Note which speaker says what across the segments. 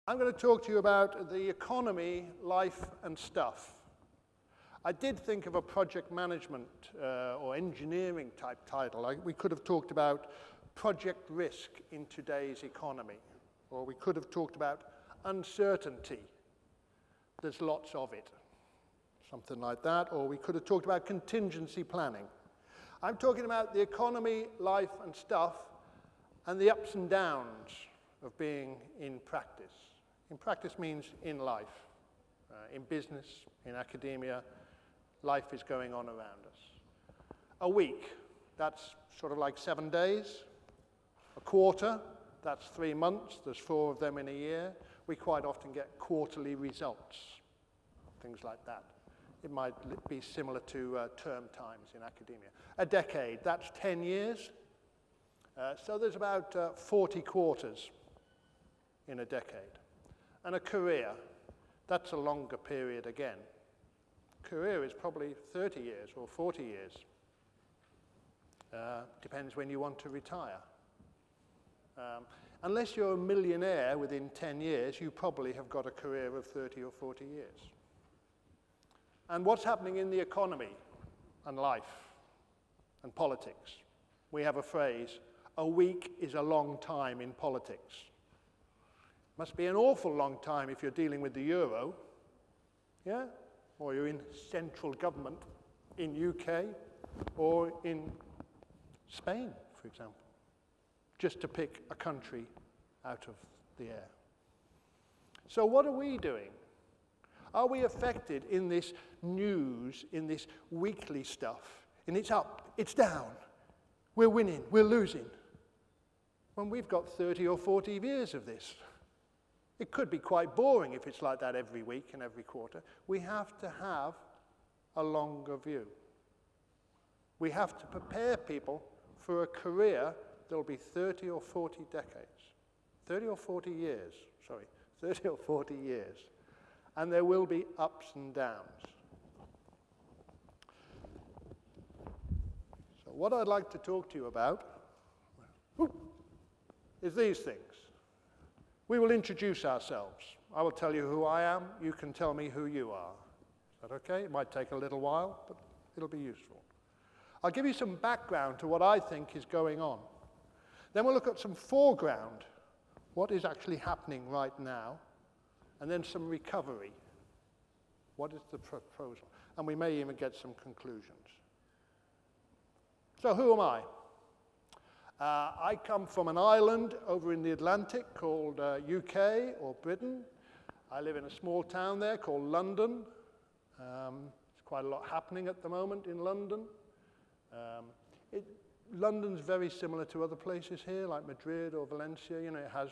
Speaker 1: I'm going to talk to you about the economy, life, and stuff. I did think of a project management or engineering type title. We could have talked about project risk in today's economy, or we could have talked about uncertainty. There's lots of it, something like that, or we could have talked about contingency planning. I'm talking about the economy, life, and stuff, and the ups and downs of being in practice. In practice means in life, in business, in academia. Life is going on around us. A week, that's sort of like 7 days. A quarter, that's 3 months. There's 4 of them in a year. We quite often get quarterly results, things like that. It might be similar to term times in academia. A decade, that's 10 years. So there's about 40 quarters in a decade. And a career, that's a longer period again. Career is probably 30 years or 40 years. Depends when you want to retire. Unless you're a millionaire within 10 years, you probably have got a career of 30 or 40 years. And what's happening in the economy and life and politics? We have a phrase, a week is a long time in politics. Must be an awful long time if you're dealing with the euro, yeah? Or you're in central government in UK or in Spain, for example, just to pick a country out of the air. So what are we doing? Are we affected in this news, in this weekly stuff, in it's up, it's down, we're winning, we're losing, when we've got 30 or 40 years of this? It could be quite boring if it's like that every week and every quarter. We have to have a longer view. We have to prepare people for a career that will be 30 or 40 decades. 30 or 40 years, sorry, 30 or 40 years. And there will be ups and downs. So what I'd like to talk to you about is these things. We will introduce ourselves. I will tell you who I am. You can tell me who you are. Is that okay? It might take a little while, but it'll be useful. I'll give you some background to what I think is going on. Then we'll look at some foreground, what is actually happening right now, and then some recovery. What is the proposal? And we may even get some conclusions. So who am I? I come from an island over in the Atlantic called UK or Britain. I live in a small town there called London. There's quite a lot happening at the moment in London. London's very similar to other places here, like Madrid or Valencia. You know, it has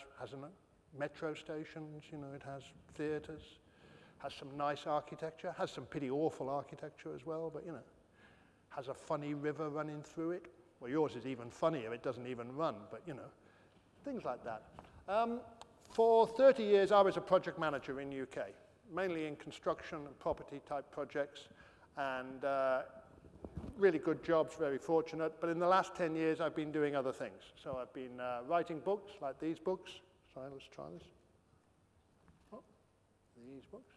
Speaker 1: metro stations, you know, it has theatres, has some nice architecture, has some pretty awful architecture as well, but, you know, has a funny river running through it. Well, yours is even funnier, it doesn't even run, but, you know, things like that. For 30 years, I was a project manager in the UK, mainly in construction and property type projects, and really good jobs, very fortunate. But in the last 10 years, I've been doing other things. So I've been writing books, like these books. Sorry, let's try this. Oh, these books.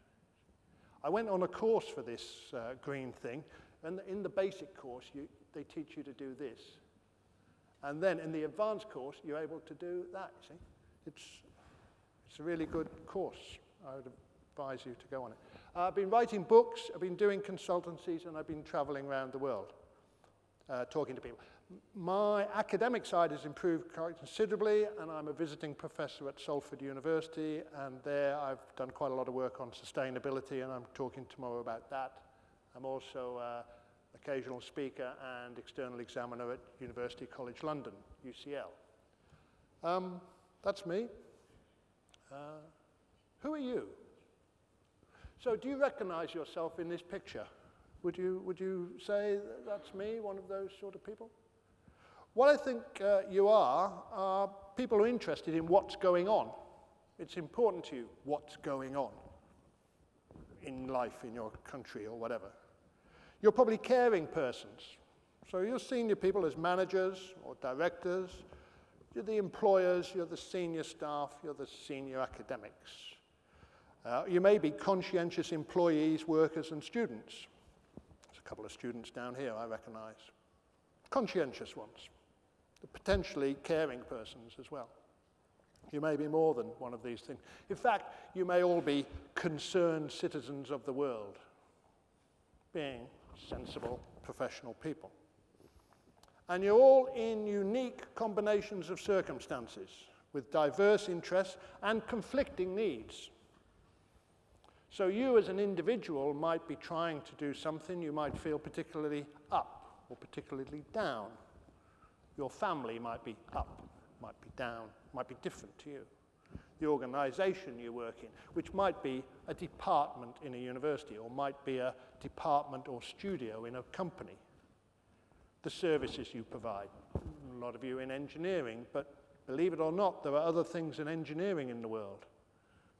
Speaker 1: I went on a course for this green thing, and in the basic course, they teach you to do this. And then in the advanced course, you're able to do that, you see. It's a really good course. I would advise you to go on it. I've been writing books, I've been doing consultancies, and I've been traveling around the world, talking to people. My academic side has improved quite considerably, and I'm a visiting professor at Salford University, and there I've done quite a lot of work on sustainability, and I'm talking tomorrow about that. I'm also occasional speaker and external examiner at University College London, UCL. That's me. Who are you? So do you recognize yourself in this picture? Would you say that's me, one of those sort of people? What I think you are people who are interested in what's going on. It's important to you what's going on in life, in your country or whatever. You're probably caring persons. So you're senior people as managers or directors. You're the employers, you're the senior staff, you're the senior academics. You may be conscientious employees, workers, and students. There's a couple of students down here I recognize. Conscientious ones, potentially caring persons as well. You may be more than one of these things. In fact, you may all be concerned citizens of the world, being sensible, professional people. And you're all in unique combinations of circumstances with diverse interests and conflicting needs. So you as an individual might be trying to do something, you might feel particularly up or particularly down. Your family might be up, might be down, might be different to you. The organization you work in, which might be a department in a university or might be a department or studio in a company. The services you provide. A lot of you in engineering, but believe it or not, there are other things in engineering in the world.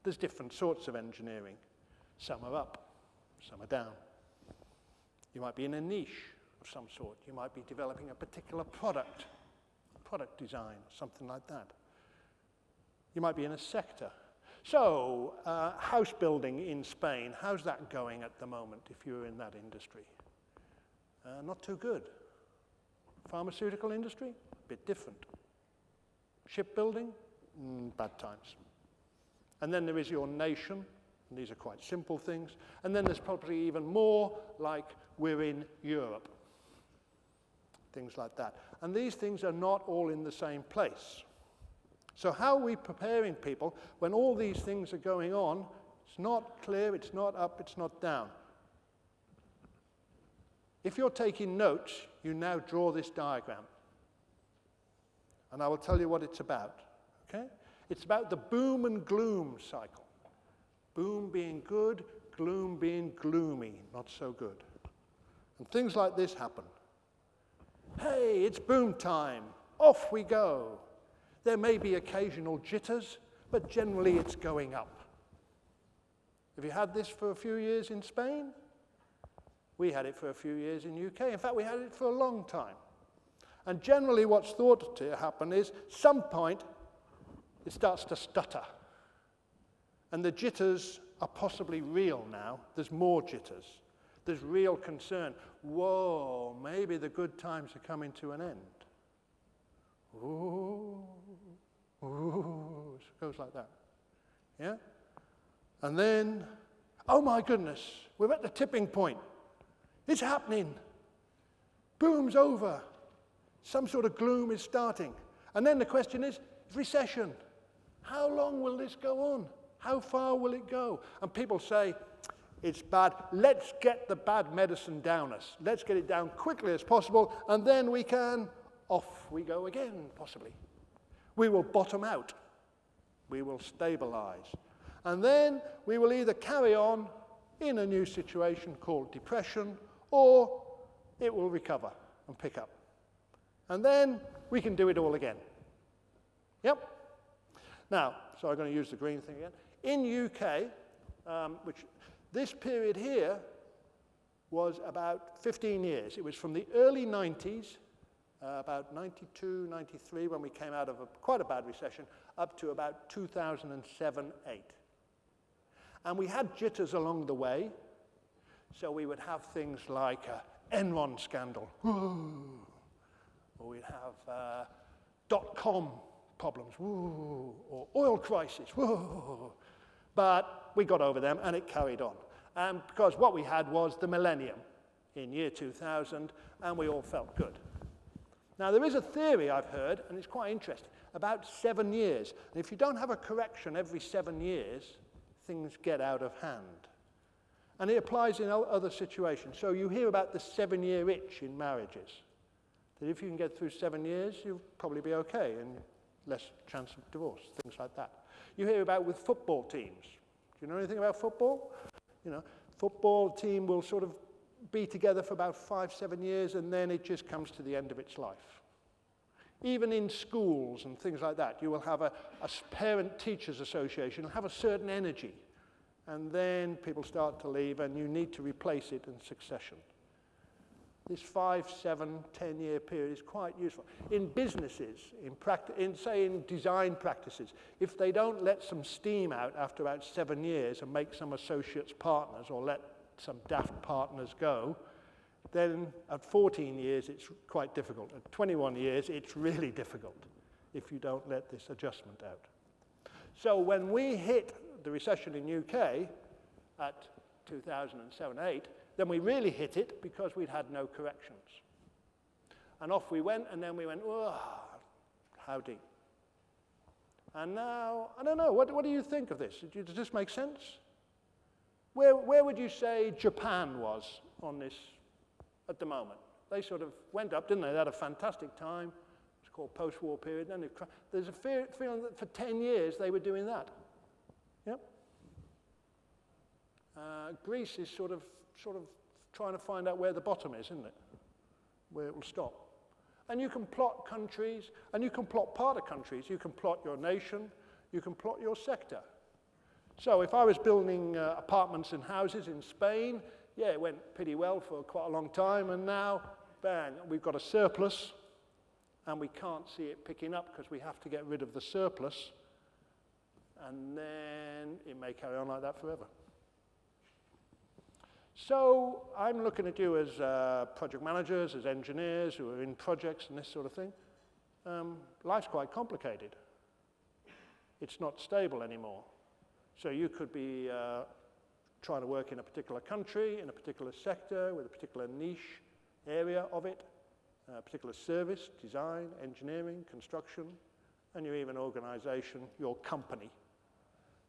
Speaker 1: There's different sorts of engineering. Some are up, some are down. You might be in a niche of some sort. You might be developing a particular product design, something like that. You might be in a sector. So, house building in Spain, how's that going at the moment if you're in that industry? Not too good. Pharmaceutical industry, a bit different. Shipbuilding, bad times. And then there is your nation, and these are quite simple things. And then there's probably even more, like we're in Europe. Things like that. And these things are not all in the same place. So how are we preparing people when all these things are going on? It's not clear, it's not up, it's not down. If you're taking notes, you now draw this diagram. And I will tell you what it's about. Okay? It's about the boom and gloom cycle. Boom being good, gloom being gloomy, not so good. And things like this happen. Hey, it's boom time. Off we go. There may be occasional jitters, but generally it's going up. Have you had this for a few years in Spain? We had it for a few years in the UK. In fact, we had it for a long time. And generally what's thought to happen is, some point, it starts to stutter. And the jitters are possibly real now. There's more jitters. There's real concern. Whoa, maybe the good times are coming to an end. Ooh, ooh, it goes like that. Yeah? And then, oh my goodness, we're at the tipping point. It's happening. Boom's over. Some sort of gloom is starting. And then the question is, recession. How long will this go on? How far will it go? And people say, it's bad. Let's get the bad medicine down us. Let's get it down quickly as possible, and then we can, off we go again, possibly. We will bottom out. We will stabilize. And then we will either carry on in a new situation called depression, or it will recover and pick up. And then we can do it all again. Yep. Now, so I'm going to use the green thing again. In UK, which this period here was about 15 years. It was from the early 90s, about 92, 93, when we came out of quite a bad recession, up to about 2007, 8. And we had jitters along the way. So we would have things like Enron scandal, or we'd have dot-com problems, or oil crisis, but we got over them and it carried on. And because what we had was the millennium in year 2000, and we all felt good. Now there is a theory I've heard, and it's quite interesting, about 7 years. And if you don't have a correction every 7 years, things get out of hand. And it applies in other situations. So you hear about the 7-year itch in marriages. That if you can get through 7 years, you'll probably be okay and less chance of divorce, things like that. You hear about with football teams. Do you know anything about football? You know, football team will sort of be together for about 5, 7 years, and then it just comes to the end of its life. Even in schools and things like that, you will have a parent-teachers association, will have a certain energy. And then people start to leave, and you need to replace it in succession. this 5, 7, 10-year period is quite useful. In businesses, say in design practices, if they don't let some steam out after about 7 years and make some associates partners or let some daft partners go, then at 14 years it's quite difficult. At 21 years it's really difficult if you don't let this adjustment out. So when we hit the recession in UK at 2007-8, then we really hit it because we'd had no corrections. And off we went, and then we went, oh, how deep? And now, I don't know, what do you think of this? Does this make sense? Where would you say Japan was on this at the moment? They sort of went up, didn't they? They had a fantastic time. It's called post-war period. Then there's a feeling that for 10 years they were doing that. Yep. Greece is sort of trying to find out where the bottom is, isn't it? Where it will stop. And you can plot countries, and you can plot part of countries. You can plot your nation, you can plot your sector. So if I was building apartments and houses in Spain, yeah, it went pretty well for quite a long time, and now, bang, we've got a surplus, and we can't see it picking up because we have to get rid of the surplus, and then it may carry on like that forever. So I'm looking at you as project managers, as engineers who are in projects and this sort of thing. Life's quite complicated. It's not stable anymore. So you could be trying to work in a particular country, in a particular sector, with a particular niche area of it, a particular service, design, engineering, construction, and you're even organization, your company,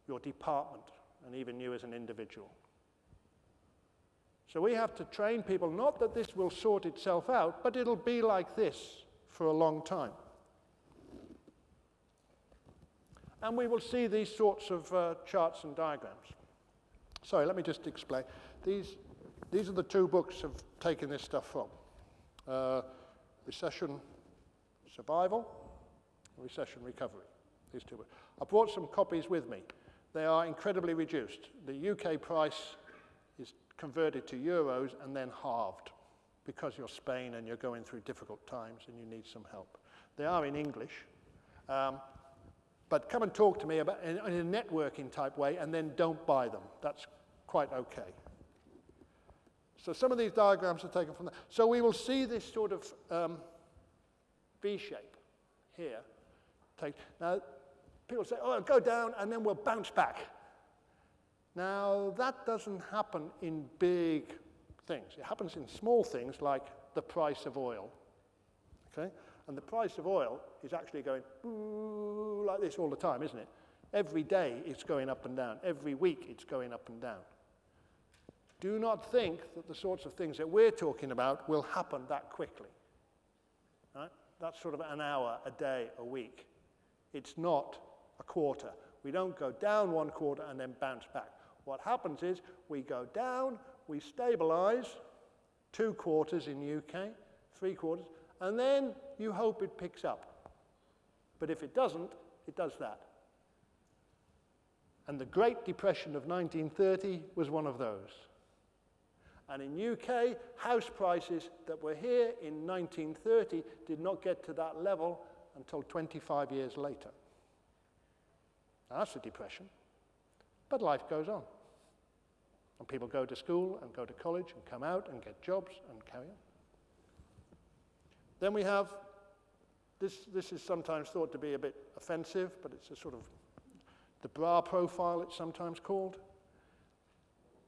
Speaker 1: your department, and even you as an individual. So we have to train people, not that this will sort itself out, but it'll be like this for a long time. And we will see these sorts of charts and diagrams. Sorry, let me just explain. These are the two books I've taken this stuff from. Recession Survival, and Recession Recovery, these two books. I brought some copies with me. They are incredibly reduced. The UK price is converted to euros and then halved because you're Spain and you're going through difficult times and you need some help. They are in English, but come and talk to me about in a networking type way and then don't buy them. That's quite okay. So some of these diagrams are taken from that. So we will see this sort of V shape here. Now, people say, oh, go down and then we'll bounce back. Now, that doesn't happen in big things. It happens in small things like the price of oil. Okay? And the price of oil is actually going like this all the time, isn't it? Every day it's going up and down. Every week it's going up and down. Do not think that the sorts of things that we're talking about will happen that quickly. Right? That's sort of an hour, a day, a week. It's not a quarter. We don't go down one quarter and then bounce back. What happens is we go down, we stabilize, 2 quarters in UK, 3 quarters, and then you hope it picks up. But if it doesn't, it does that. And the Great Depression of 1930 was one of those. And in UK, house prices that were here in 1930 did not get to that level until 25 years later. Now, that's a depression. But life goes on. And people go to school and go to college and come out and get jobs and carry on. Then we have, this is sometimes thought to be a bit offensive, but it's a sort of the bra profile, it's sometimes called.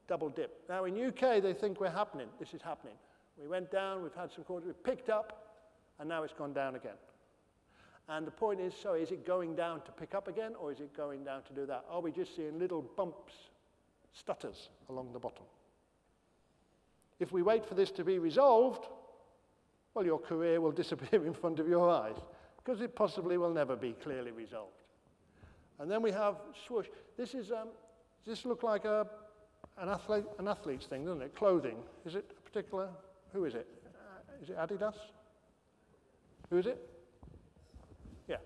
Speaker 1: Double dip. Now in UK, they think this is happening. We went down, we've had some quarters, we picked up, and now it's gone down again. And the point is, so is it going down to pick up again, or is it going down to do that? Are we just seeing little bumps, stutters along the bottom? If we wait for this to be resolved, well, your career will disappear in front of your eyes, because it possibly will never be clearly resolved. And then we have swoosh. This is, does this look like an athlete's thing, doesn't it? Clothing. Is it a particular, who is it? Is it Adidas? Who is it? Yeah.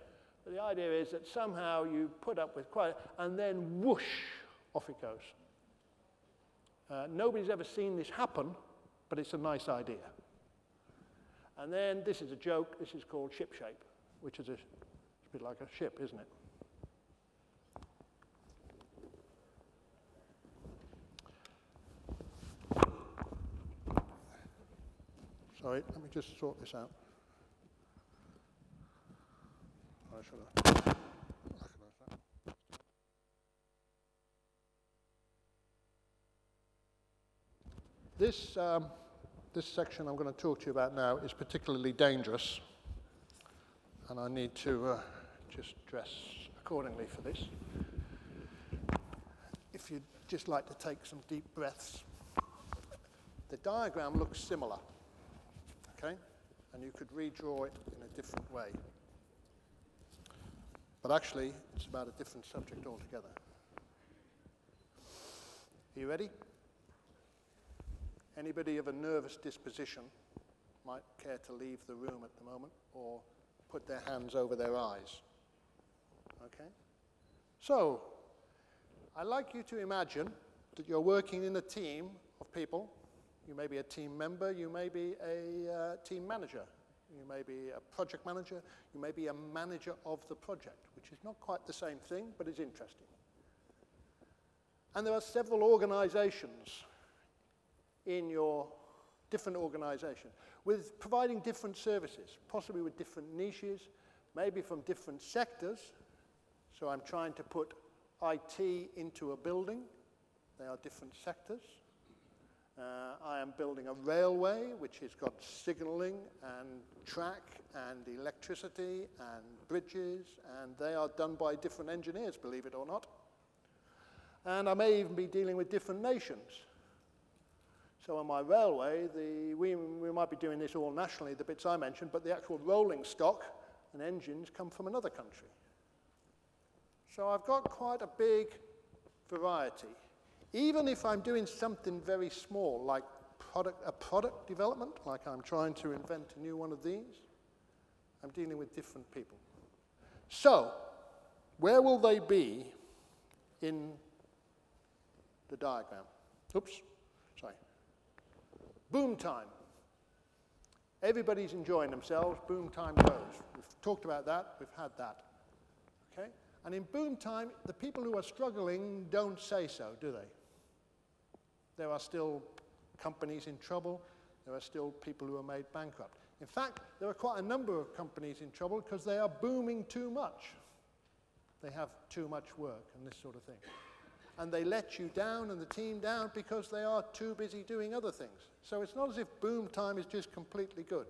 Speaker 1: But the idea is that somehow you put up with quite, and then whoosh, off it goes. Nobody's ever seen this happen, but it's a nice idea. And then this is a joke. This is called ship shape, which is a bit like a ship, isn't it? Sorry, let me just sort this out. I should have recognized that. This section I'm going to talk to you about now is particularly dangerous, and I need to just dress accordingly for this. If you'd just like to take some deep breaths. The diagram looks similar, okay? And you could redraw it in a different way. But actually, it's about a different subject altogether. Are you ready? Anybody of a nervous disposition might care to leave the room at the moment or put their hands over their eyes. Okay? So, I'd like you to imagine that you're working in a team of people. You may be a team member, you may be a team manager, you may be a project manager, you may be a manager of the project, which is not quite the same thing, but is interesting. And there are several organizations in your different organization with providing different services, possibly with different niches, maybe from different sectors. So I'm trying to put IT into a building. They are different sectors. I am building a railway which has got signaling and track and electricity and bridges, and they are done by different engineers, believe it or not. And I may even be dealing with different nations. So on my railway, we might be doing this all nationally, the bits I mentioned, but the actual rolling stock and engines come from another country. So I've got quite a big variety. Even if I'm doing something very small, like a product development, like I'm trying to invent a new one of these, I'm dealing with different people. So, where will they be in the diagram? Oops, sorry. Boom time. Everybody's enjoying themselves, boom time goes. We've talked about that, we've had that. Okay? And in boom time, the people who are struggling don't say so, do they? There are still companies in trouble. There are still people who are made bankrupt. In fact, there are quite a number of companies in trouble because they are booming too much. They have too much work and this sort of thing. And they let you down and the team down because they are too busy doing other things. So it's not as if boom time is just completely good.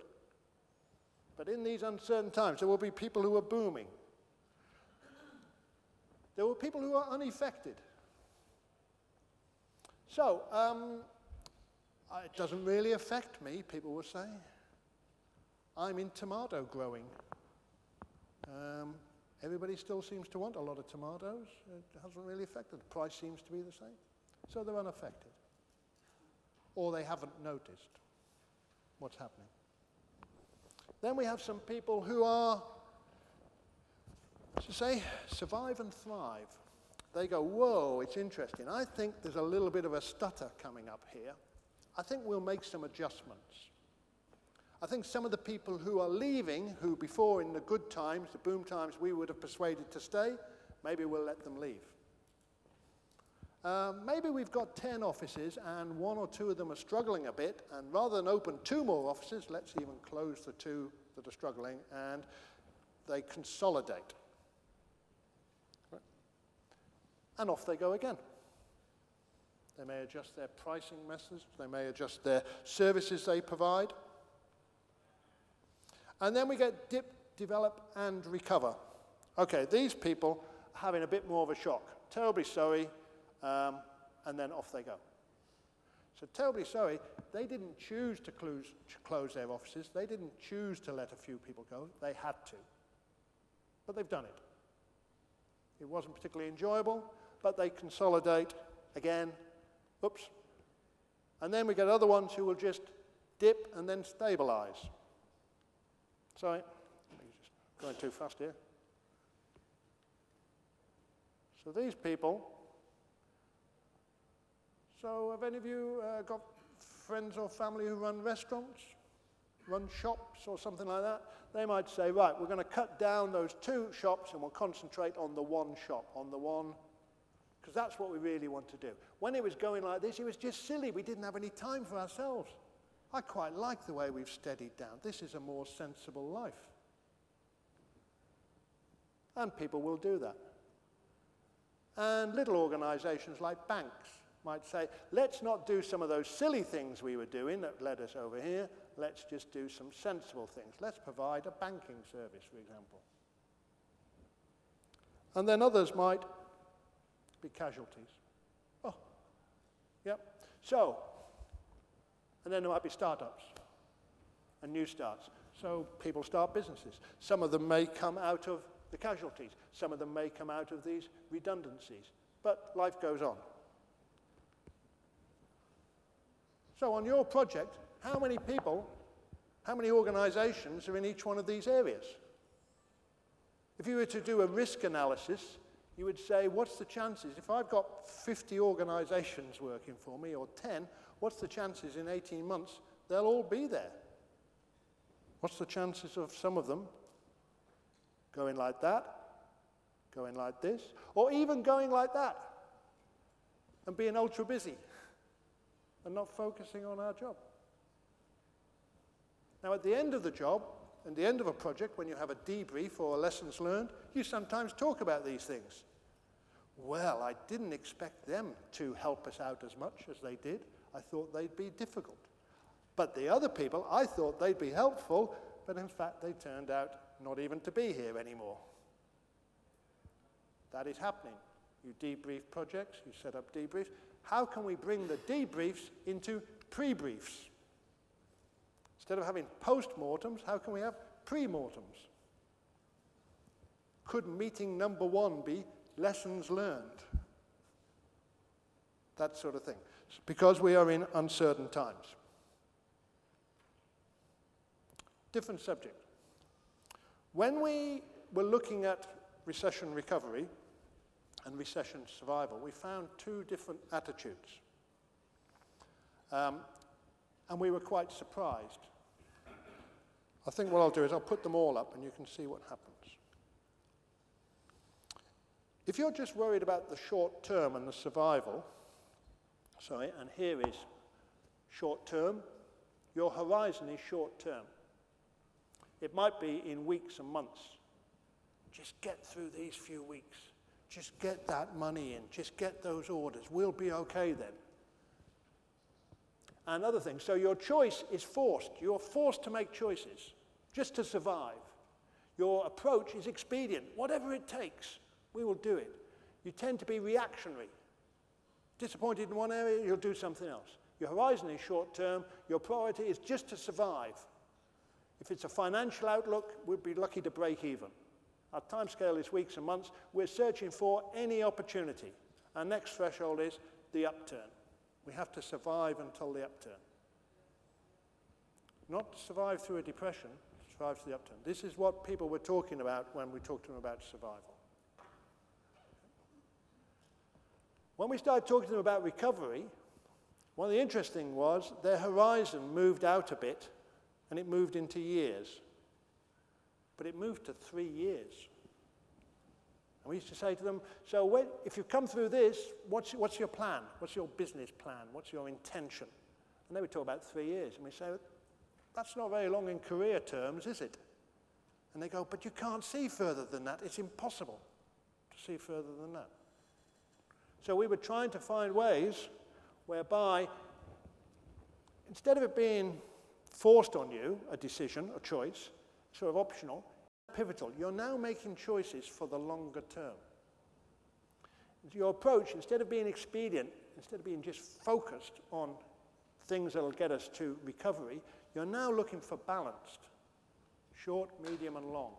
Speaker 1: But in these uncertain times, there will be people who are booming. There will be people who are unaffected. So, it doesn't really affect me, people will say. I'm in tomato growing. Everybody still seems to want a lot of tomatoes. It hasn't really affected. The price seems to be the same. So they're unaffected. Or they haven't noticed what's happening. Then we have some people who are, to say, survive and thrive. They go, whoa, it's interesting. I think there's a little bit of a stutter coming up here. I think we'll make some adjustments. I think some of the people who are leaving, who before in the good times, the boom times, we would have persuaded to stay, maybe we'll let them leave. Maybe we've got 10 offices and 1 or 2 of them are struggling a bit, and rather than open 2 more offices, let's even close the 2 that are struggling, and they consolidate. And off they go again. They may adjust their pricing methods, they may adjust their services they provide. And then we get dip, develop, and recover. Okay, these people are having a bit more of a shock. Terribly sorry, and then off they go. So terribly sorry, they didn't choose to close their offices. They didn't choose to let a few people go. They had to. But they've done it. It wasn't particularly enjoyable, but they consolidate again. Oops. And then we get other ones who will just dip and then stabilize. Sorry, just going too fast here. So these people, so have any of you got friends or family who run restaurants? run shops or something like that, they might say, right, we're going to cut down those 2 shops and we'll concentrate on the 1 shop, on the one, because that's what we really want to do. When it was going like this, it was just silly. We didn't have any time for ourselves. I quite like the way we've steadied down. This is a more sensible life. And people will do that. And little organizations like banks might say, let's not do some of those silly things we were doing that led us over here. Let's just do some sensible things. Let's provide a banking service, for example. And then others might be casualties. Oh, yep. So, and then there might be startups and new starts. So people start businesses. Some of them may come out of the casualties. Some of them may come out of these redundancies. But life goes on. So on your project, how many people, how many organizations are in each one of these areas? If you were to do a risk analysis, you would say, what's the chances? If I've got 50 organizations working for me, or 10, what's the chances in 18 months they'll all be there? What's the chances of some of them going like that, going like this, or even going like that and being ultra busy and not focusing on our job? Now, at the end of the job, at the end of a project, when you have a debrief or a lessons learned, you sometimes talk about these things. Well, I didn't expect them to help us out as much as they did. I thought they'd be difficult. But the other people, I thought they'd be helpful, but in fact, they turned out not even to be here anymore. That is happening. You debrief projects, you set up debriefs. How can we bring the debriefs into pre-briefs? Instead of having post-mortems, how can we have pre-mortems? Could meeting number 1 be lessons learned? That sort of thing. Because we are in uncertain times. Different subject. When we were looking at recession recovery and recession survival, we found 2 different attitudes. And we were quite surprised. I think what I'll do is I'll put them all up and you can see what happens. If you're just worried about the short term and the survival, and here is short term, your horizon is short term. It might be in weeks and months. Just get through these few weeks. Just get that money in. Just get those orders. We'll be okay then. And other things. So your choice is forced. You're forced to make choices just to survive. Your approach is expedient. Whatever it takes, we will do it. You tend to be reactionary. Disappointed in one area, you'll do something else. Your horizon is short term. Your priority is just to survive. If it's a financial outlook, we'd be lucky to break even. Our timescale is weeks and months. We're searching for any opportunity. Our next threshold is the upturn. We have to survive until the upturn. Not survive through a depression, survive through the upturn. This is what people were talking about when we talked to them about survival. When we started talking to them about recovery, one of the interesting was their horizon moved out a bit and it moved into years. But it moved to 3 years. And we used to say to them, so if you come through this, what's your plan? What's your business plan? What's your intention? And they would talk about 3 years. And we say, that's not very long in career terms, is it? And they go, but you can't see further than that. It's impossible to see further than that. So we were trying to find ways whereby, instead of it being forced on you, a decision, a choice, sort of optional, pivotal, you're now making choices for the longer term. Your approach, instead of being expedient, instead of being just focused on things that will get us to recovery, you're now looking for balanced, short, medium, and long.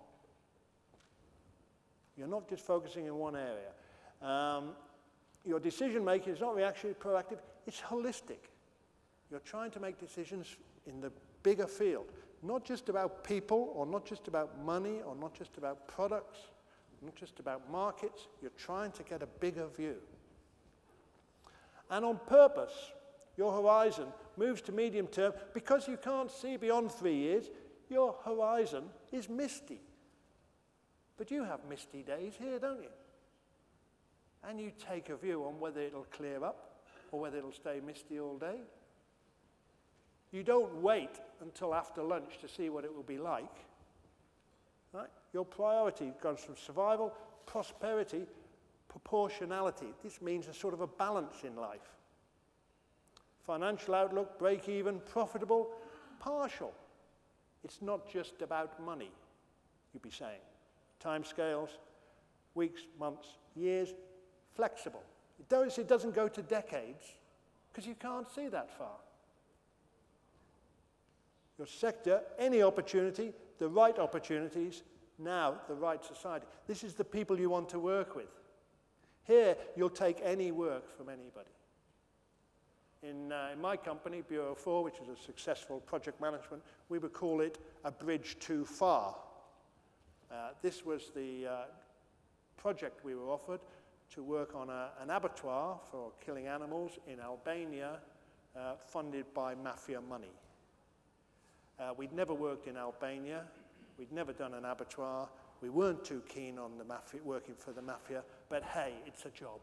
Speaker 1: You're not just focusing in one area. Your decision-making is not reactionary, proactive, it's holistic. You're trying to make decisions in the bigger field, not just about people, or not just about money, or not just about products, not just about markets. You're trying to get a bigger view. And on purpose, your horizon moves to medium term. Because you can't see beyond 3 years, your horizon is misty. But you have misty days here, don't you? And you take a view on whether it'll clear up or whether it'll stay misty all day. You don't wait until after lunch to see what it will be like. Right? Your priority goes from survival, prosperity, proportionality. This means a sort of a balance in life. Financial outlook, break even, profitable, partial. It's not just about money, you'd be saying. Timescales, weeks, months, years, flexible. It doesn't go to decades because you can't see that far. Your sector, any opportunity, the right opportunities, now the right society. This is the people you want to work with. Here, you'll take any work from anybody. In my company, Bureau 4, which is a successful project management, we would call it a bridge too far. This was the project we were offered to work on an abattoir for killing animals in Albania, funded by mafia money. We'd never worked in Albania. We'd never done an abattoir. We weren't too keen on the mafia, working for the mafia, but hey, it's a job.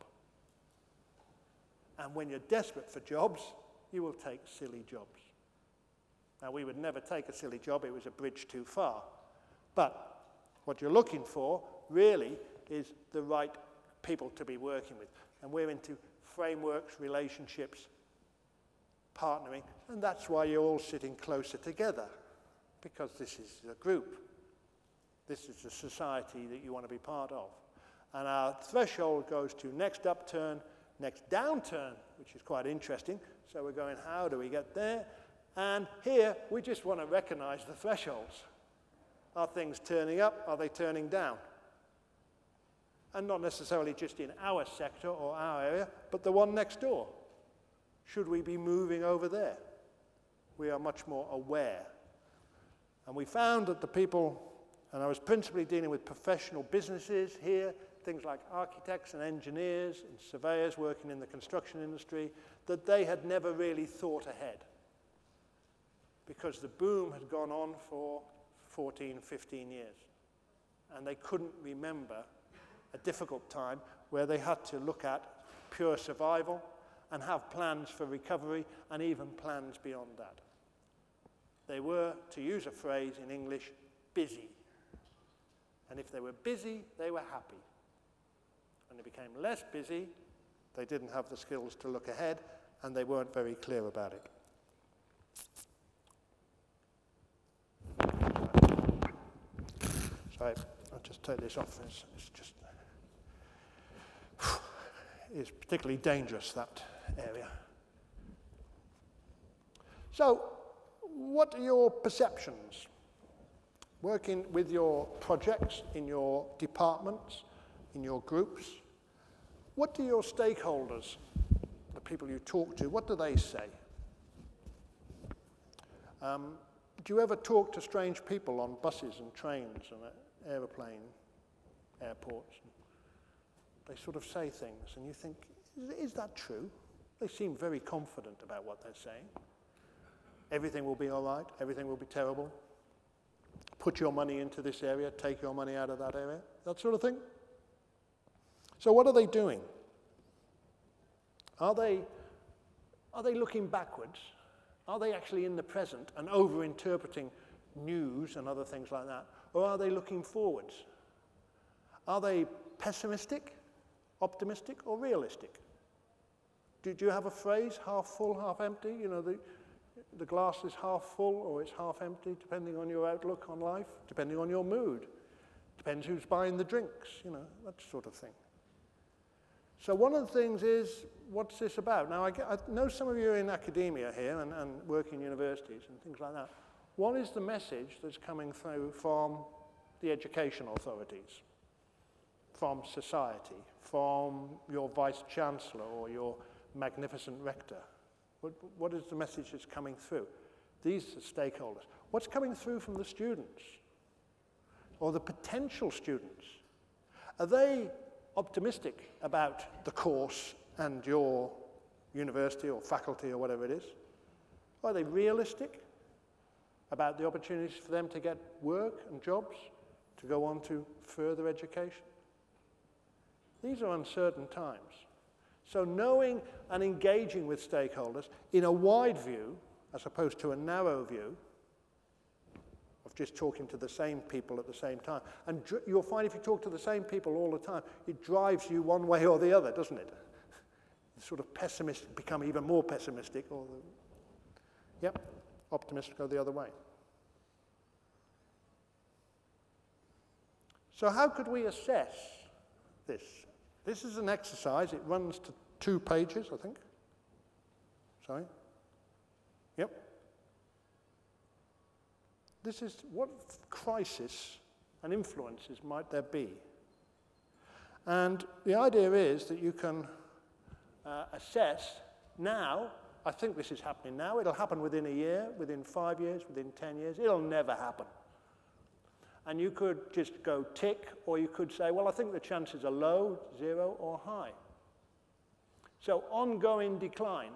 Speaker 1: And when you're desperate for jobs, you will take silly jobs. Now, we would never take a silly job. It was a bridge too far. But what you're looking for, really, is the right people to be working with. And we're into frameworks, relationships, partnering, and that's why you're all sitting closer together, because this is a group. This is a society that you want to be part of. And our threshold goes to next upturn, next downturn, which is quite interesting. So we're going, how do we get there? And here, we just want to recognize the thresholds. Are things turning up? Are they turning down? And not necessarily just in our sector or our area, but the one next door. Should we be moving over there? We are much more aware. And we found that the people, and I was principally dealing with professional businesses here, things like architects and engineers and surveyors working in the construction industry, that they had never really thought ahead. Because the boom had gone on for 14, 15 years. And they couldn't remember a difficult time where they had to look at pure survival and have plans for recovery and even plans beyond that. They were, to use a phrase in English, busy. And if they were busy, they were happy. When they became less busy, they didn't have the skills to look ahead, and they weren't very clear about it. Sorry, I'll just take this off. It's particularly dangerous, that area. So, what are your perceptions? Working with your projects, in your departments, in your groups, what do your stakeholders, the people you talk to, what do they say? Do you ever talk to strange people on buses and trains and airports? They sort of say things, and you think, is that true? They seem very confident about what they're saying. Everything will be all right, everything will be terrible. Put your money into this area, take your money out of that area, that sort of thing. So what are they doing? Are they looking backwards? Are they actually in the present and over-interpreting news and other things like that? Or are they looking forwards? Are they pessimistic, optimistic, or realistic? Do you have a phrase, half full, half empty? You know, the glass is half full or it's half empty, depending on your outlook on life, depending on your mood. Depends who's buying the drinks, you know, that sort of thing. So one of the things is, what's this about? Now, I know some of you are in academia here and work in universities and things like that. What is the message that's coming through from the education authorities, from society, from your vice-chancellor or your magnificent rector? What is the message that's coming through? These are stakeholders. What's coming through from the students or the potential students? Are they optimistic about the course and your university or faculty or whatever it is? Are they realistic about the opportunities for them to get work and jobs, to go on to further education? These are uncertain times. So knowing and engaging with stakeholders in a wide view, as opposed to a narrow view, of just talking to the same people at the same time. And you'll find if you talk to the same people all the time, it drives you one way or the other, doesn't it? Sort of pessimistic, become even more pessimistic, or optimistic go the other way. So how could we assess this? This is an exercise. It runs to 2 pages, I think. Sorry. Yep. This is what crisis and influences might there be. And the idea is that you can assess now. I think this is happening now. It'll happen within a year, within 5 years, within 10 years. It'll never happen. And you could just go tick, or you could say, well, I think the chances are low, 0, or high. So ongoing decline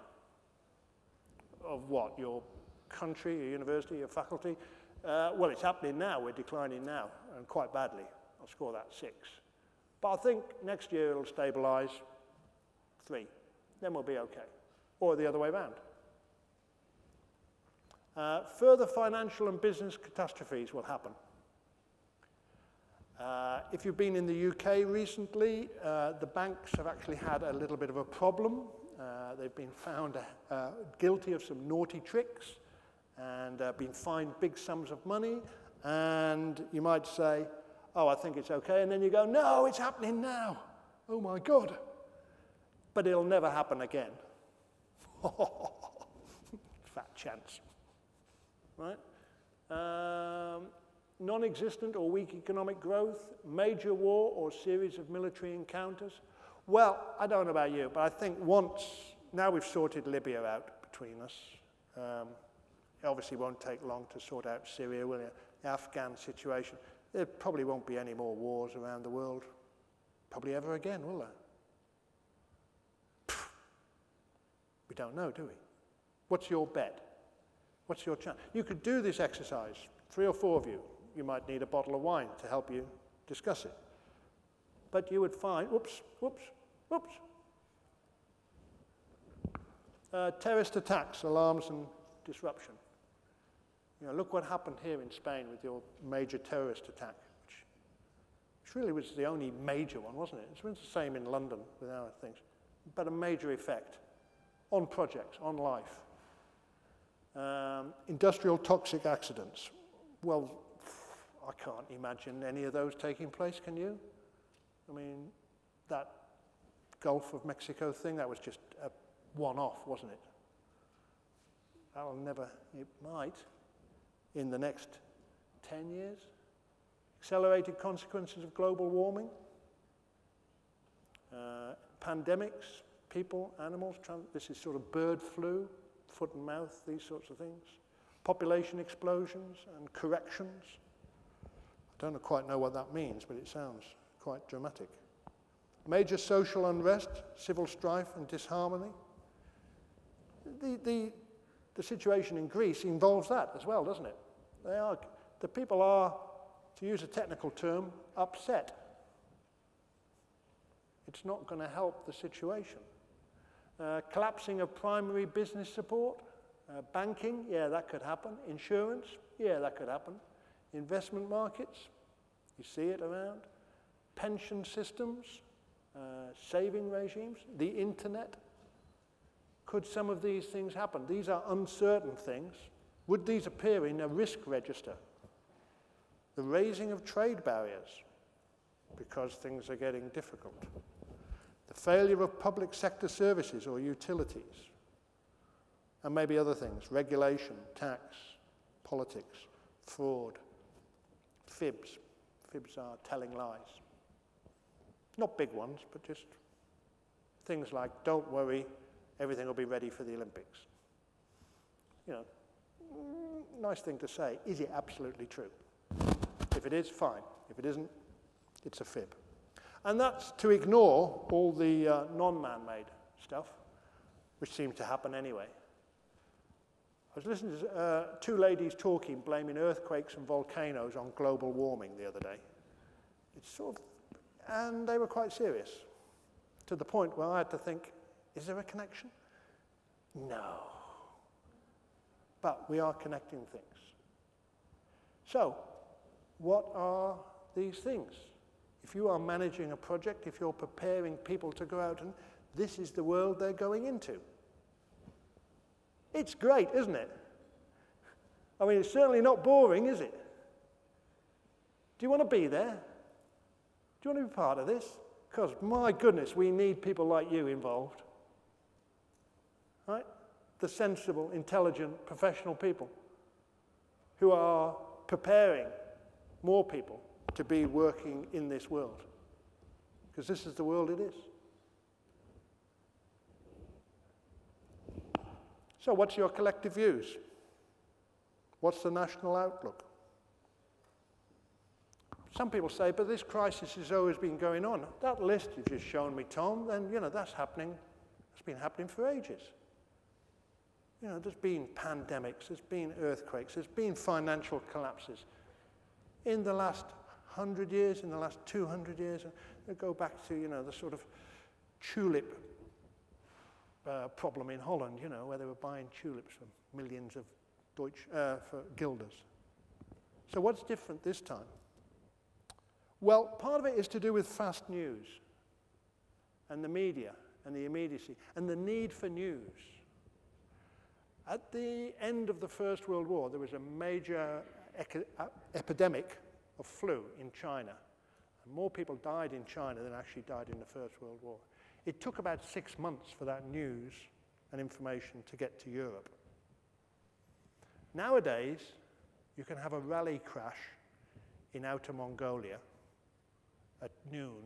Speaker 1: of what? Your country, your university, your faculty? Well, it's happening now. We're declining now, and quite badly. I'll score that 6. But I think next year it'll stabilize 3. Then we'll be okay. Or the other way around. Further financial and business catastrophes will happen. If you've been in the UK recently, the banks have actually had a little bit of a problem. They've been found guilty of some naughty tricks and been fined big sums of money. And you might say, oh, I think it's okay. And then you go, no, it's happening now. Oh, my God. But it'll never happen again. Fat chance. Right? Non-existent or weak economic growth, major war or series of military encounters. Well, I don't know about you, but I think now we've sorted Libya out between us. It obviously won't take long to sort out Syria, will it? The Afghan situation. There probably won't be any more wars around the world, probably ever again, will there? We don't know, do we? What's your bet? What's your chance? You could do this exercise, 3 or 4 of you. You might need a bottle of wine to help you discuss it. But you would find, terrorist attacks, alarms and disruption. You know, look what happened here in Spain with your major terrorist attack, which really was the only major one, wasn't it? It was the same in London with our things, but a major effect on projects, on life. Industrial toxic accidents. Well, I can't imagine any of those taking place, can you? I mean, that Gulf of Mexico thing, that was just a one-off, wasn't it? That'll never, it might, in the next 10 years. Accelerated consequences of global warming. Pandemics, people, animals, this is sort of bird flu, foot and mouth, these sorts of things. Population explosions and corrections. I don't quite know what that means, but it sounds quite dramatic. Major social unrest, civil strife and disharmony. The situation in Greece involves that as well, doesn't it? The people are, to use a technical term, upset. It's not going to help the situation. Collapsing of primary business support. Banking, yeah, that could happen. Insurance, yeah, that could happen. Investment markets, you see it around. Pension systems, saving regimes, the internet. Could some of these things happen? These are uncertain things. Would these appear in a risk register? The raising of trade barriers, because things are getting difficult. The failure of public sector services or utilities. And maybe other things, regulation, tax, politics, fraud, fibs. Fibs are telling lies. Not big ones, but just things like, don't worry, everything will be ready for the Olympics. You know, nice thing to say. Is it absolutely true? If it is, fine. If it isn't, it's a fib. And that's to ignore all the non-man-made stuff, which seems to happen anyway. I was listening to two ladies talking, blaming earthquakes and volcanoes on global warming the other day. It's sort of, and they were quite serious, to the point where I had to think, is there a connection? No. But we are connecting things. So, what are these things? If you are managing a project, if you're preparing people to go out, and this is the world they're going into. It's great, isn't it? I mean, it's certainly not boring, is it? Do you want to be there? Do you want to be part of this? Because, my goodness, we need people like you involved. Right? The sensible, intelligent, professional people who are preparing more people to be working in this world. Because this is the world it is. So what's your collective views? What's the national outlook? Some people say, but this crisis has always been going on. That list you've just shown me, Tom, then, that's happening. It's been happening for ages. There's been pandemics, there's been earthquakes, there's been financial collapses. In the last 100 years, in the last 200 years, go back to, the sort of tulip problem in Holland, where they were buying tulips for millions of for guilders. So what's different this time? Well, part of it is to do with fast news and the media and the immediacy and the need for news. At the end of the First World War, there was a major epidemic of flu in China. And more people died in China than actually died in the First World War. It took about 6 months for that news and information to get to Europe. Nowadays, you can have a rally crash in Outer Mongolia at noon,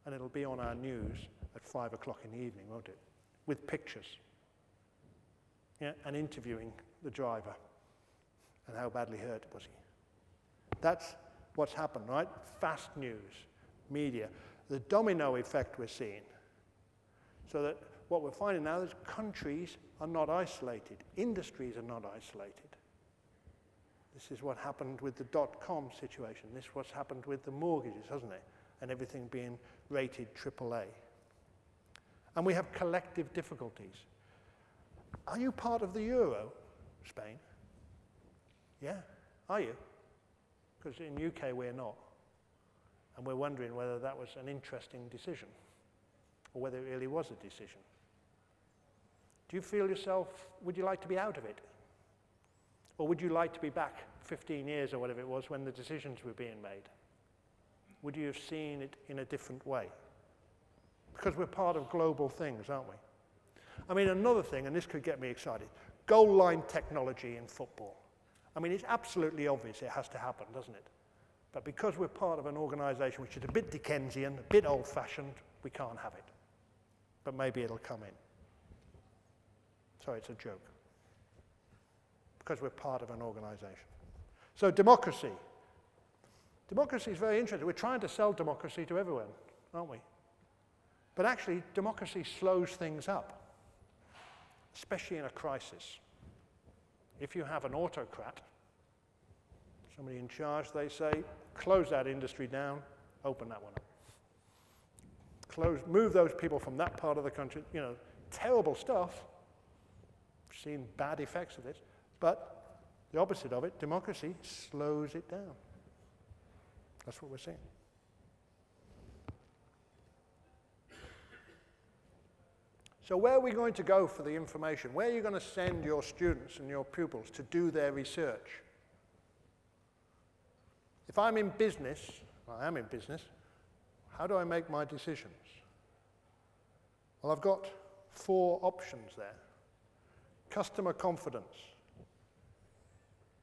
Speaker 1: and it'll be on our news at 5 o'clock in the evening, won't it? With pictures. Yeah, and interviewing the driver. And how badly hurt was he? That's what's happened, right? Fast news, media. The domino effect we're seeing. So that what we're finding now is countries are not isolated. Industries are not isolated. This is what happened with the dot-com situation. This is what's happened with the mortgages, hasn't it? And everything being rated AAA. And we have collective difficulties. Are you part of the euro, Spain? Yeah, are you? Because in UK we're not. And we're wondering whether that was an interesting decision, or whether it really was a decision. Do you feel yourself, would you like to be out of it? Or would you like to be back 15 years or whatever it was when the decisions were being made? Would you have seen it in a different way? Because we're part of global things, aren't we? I mean, another thing, and this could get me excited, goal line technology in football. I mean, it's absolutely obvious it has to happen, doesn't it? But because we're part of an organisation which is a bit Dickensian, a bit old-fashioned, we can't have it. But maybe it'll come in. Sorry, it's a joke. Because we're part of an organisation. So democracy. Democracy is very interesting. We're trying to sell democracy to everyone, aren't we? But actually, democracy slows things up, especially in a crisis. If you have an autocrat, somebody in charge, they say, close that industry down, open that one up. Move those people from that part of the country. Terrible stuff. We've seen bad effects of this. But the opposite of it, democracy, slows it down. That's what we're seeing. So where are we going to go for the information? Where are you going to send your students and your pupils to do their research? If I'm in business, well, I am in business, how do I make my decisions? Well, I've got 4 options there. Customer confidence.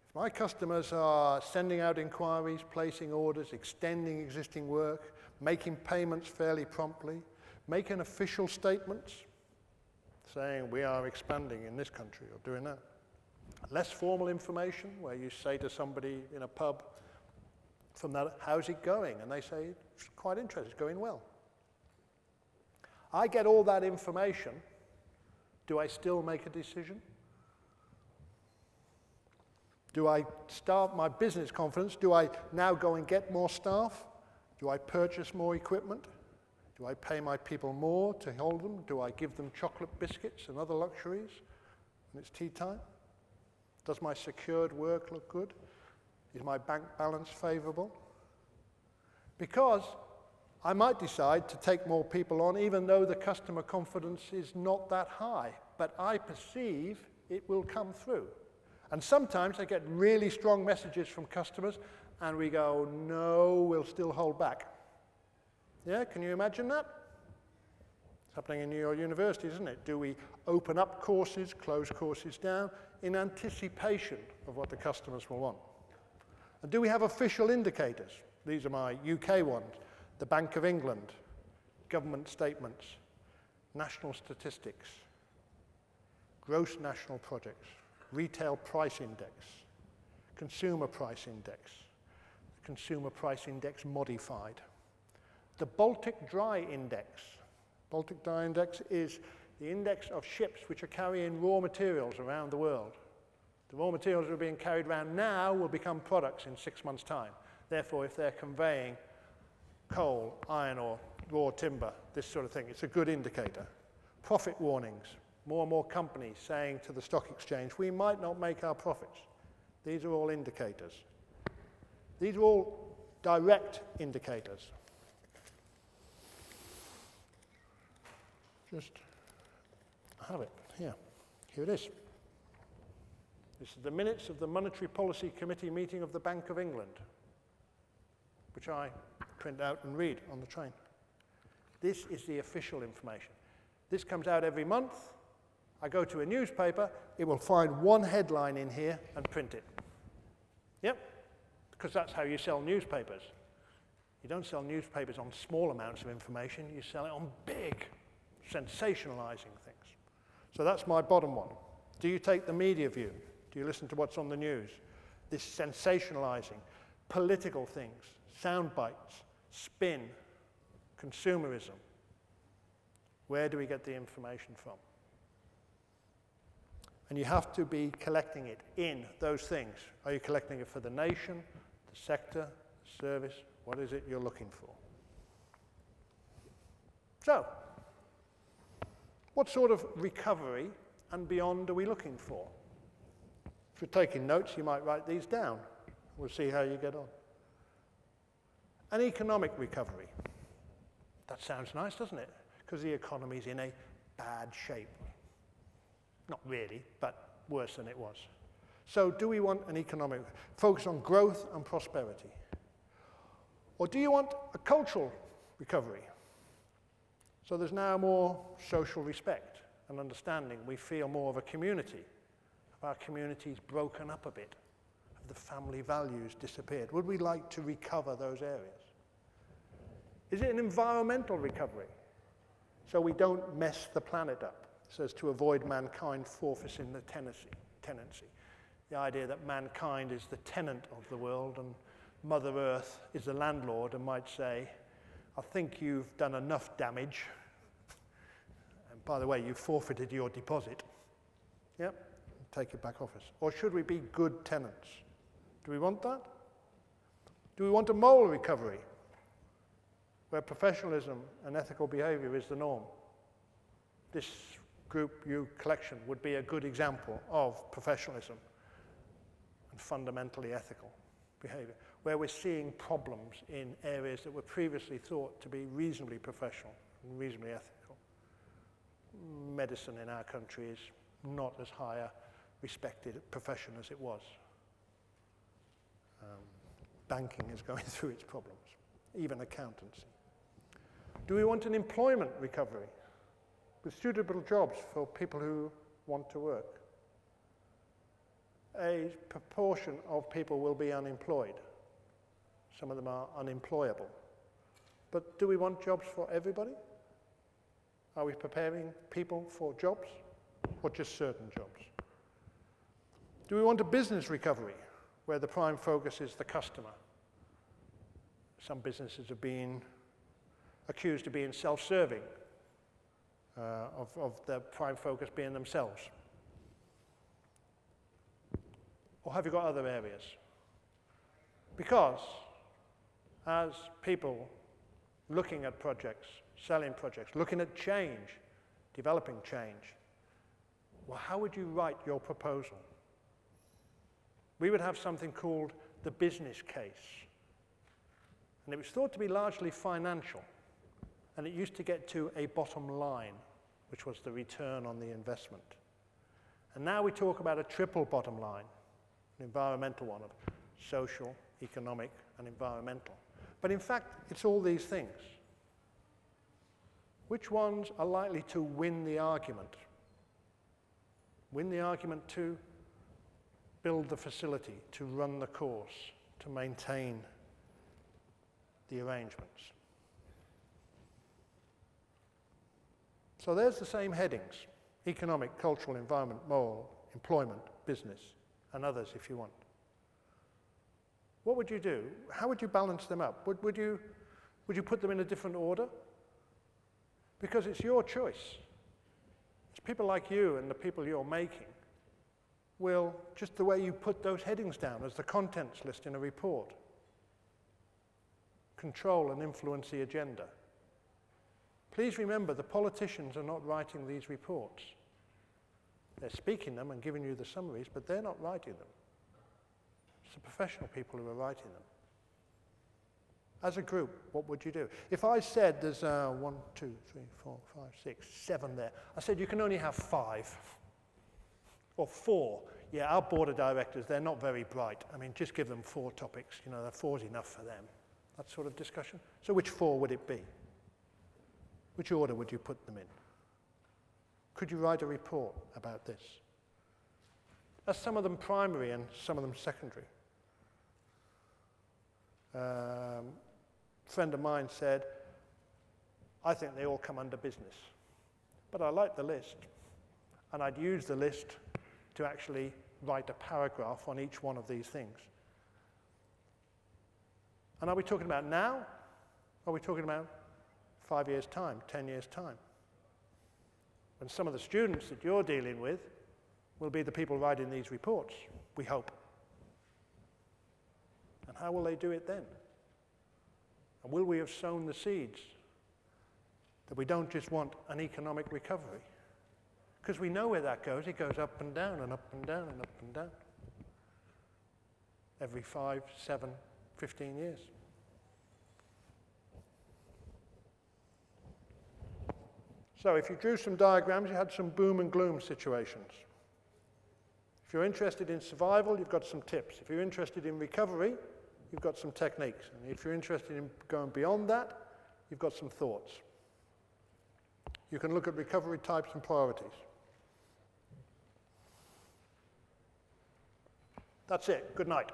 Speaker 1: If my customers are sending out inquiries, placing orders, extending existing work, making payments fairly promptly, making official statements, saying we are expanding in this country or doing that. Less formal information where you say to somebody in a pub from that, how's it going? And they say, it's quite interesting, it's going well. I get all that information. Do I still make a decision? Do I start my business confidence? Do I now go and get more staff? Do I purchase more equipment? Do I pay my people more to hold them? Do I give them chocolate biscuits and other luxuries when it's tea time? Does my secured work look good? Is my bank balance favorable? Because I might decide to take more people on even though the customer confidence is not that high, but I perceive it will come through. And sometimes I get really strong messages from customers and we go, no, we'll still hold back. Yeah, can you imagine that? It's happening in your universities, isn't it? Do we open up courses, close courses down in anticipation of what the customers will want? And do we have official indicators? These are my UK ones. The Bank of England, government statements, national statistics, gross national products, retail price index, consumer price index, consumer price index modified. The Baltic Dry Index. Baltic Dry Index is the index of ships which are carrying raw materials around the world. The raw materials that are being carried around now will become products in 6 months' time. Therefore, if they're conveying coal, iron ore, raw timber, this sort of thing, it's a good indicator. Profit warnings. More and more companies saying to the stock exchange, we might not make our profits. These are all indicators. These are all direct indicators. Just have it here. Here it is. This is the minutes of the Monetary Policy Committee meeting of the Bank of England, which I print out and read on the train. This is the official information. This comes out every month. I go to a newspaper, it will find one headline in here and print it. Yep, because that's how you sell newspapers. You don't sell newspapers on small amounts of information, you sell it on big, sensationalizing things. So that's my bottom one. Do you take the media view? Do you listen to what's on the news? This sensationalizing, political things, sound bites, spin, consumerism. Where do we get the information from? And you have to be collecting it in those things. Are you collecting it for the nation, the sector, the service? What is it you're looking for? So, what sort of recovery and beyond are we looking for? If you're taking notes, you might write these down. We'll see how you get on. An economic recovery. That sounds nice, doesn't it? Because the economy's in a bad shape. Not really, but worse than it was. So do we want an economic focus on growth and prosperity? Or do you want a cultural recovery? So there's now more social respect and understanding. We feel more of a community. Our community's broken up a bit. The family values disappeared. Would we like to recover those areas? Is it an environmental recovery? So we don't mess the planet up, so as to avoid mankind forfeiting the tenancy. The idea that mankind is the tenant of the world and Mother Earth is the landlord and might say, I think you've done enough damage. And by the way, you've forfeited your deposit. Yep, take it back off us. Or should we be good tenants? Do we want that? Do we want a moral recovery, where professionalism and ethical behavior is the norm? This Group U collection would be a good example of professionalism and fundamentally ethical behavior, where we're seeing problems in areas that were previously thought to be reasonably professional and reasonably ethical. Medicine in our country is not as high a respected profession as it was. Banking is going through its problems, even accountancy. Do we want an employment recovery with suitable jobs for people who want to work? A proportion of people will be unemployed. Some of them are unemployable. But do we want jobs for everybody? Are we preparing people for jobs or just certain jobs? Do we want a business recovery where the prime focus is the customer? Some businesses have been accused of being self-serving, of their prime focus being themselves. Or have you got other areas? Because as people looking at projects, selling projects, looking at change, developing change, well, how would you write your proposal? We would have something called the business case. And it was thought to be largely financial. And it used to get to a bottom line, which was the return on the investment. And now we talk about a triple bottom line, an environmental one of social, economic, and environmental. But in fact, it's all these things. Which ones are likely to win the argument? Win the argument to build the facility, to run the course, to maintain the arrangements. So there's the same headings: economic, cultural, environment, moral, employment, business, and others if you want. What would you do? How would you balance them up? Would you put them in a different order? Because it's your choice. It's people like you and the people you're making will, just the way you put those headings down as the contents list in a report, control and influence the agenda. Please remember, the politicians are not writing these reports. They're speaking them and giving you the summaries, but they're not writing them. It's the professional people who are writing them. As a group, what would you do? If I said there's 1, 2, 3, 4, 5, 6, 7 there, I said you can only have 5 or 4. Yeah, our board of directors, they're not very bright. I mean, just give them 4 topics. You know, that 4's enough for them. That sort of discussion. So which 4 would it be? Which order would you put them in? Could you write a report about this? Are some of them primary and some of them secondary? A friend of mine said, I think they all come under business. But I like the list. And I'd use the list to actually write a paragraph on each one of these things. And are we talking about now? Or are we talking about 5 years' time, 10 years' time? When some of the students that you're dealing with will be the people writing these reports, we hope. And how will they do it then? And will we have sown the seeds that we don't just want an economic recovery? Because we know where that goes. It goes up and down and up and down and up and down. Every 5, 7, 15 years. So if you drew some diagrams, you had some boom and gloom situations. If you're interested in survival, you've got some tips. If you're interested in recovery, you've got some techniques. And if you're interested in going beyond that, you've got some thoughts. You can look at recovery types and priorities. That's it. Good night.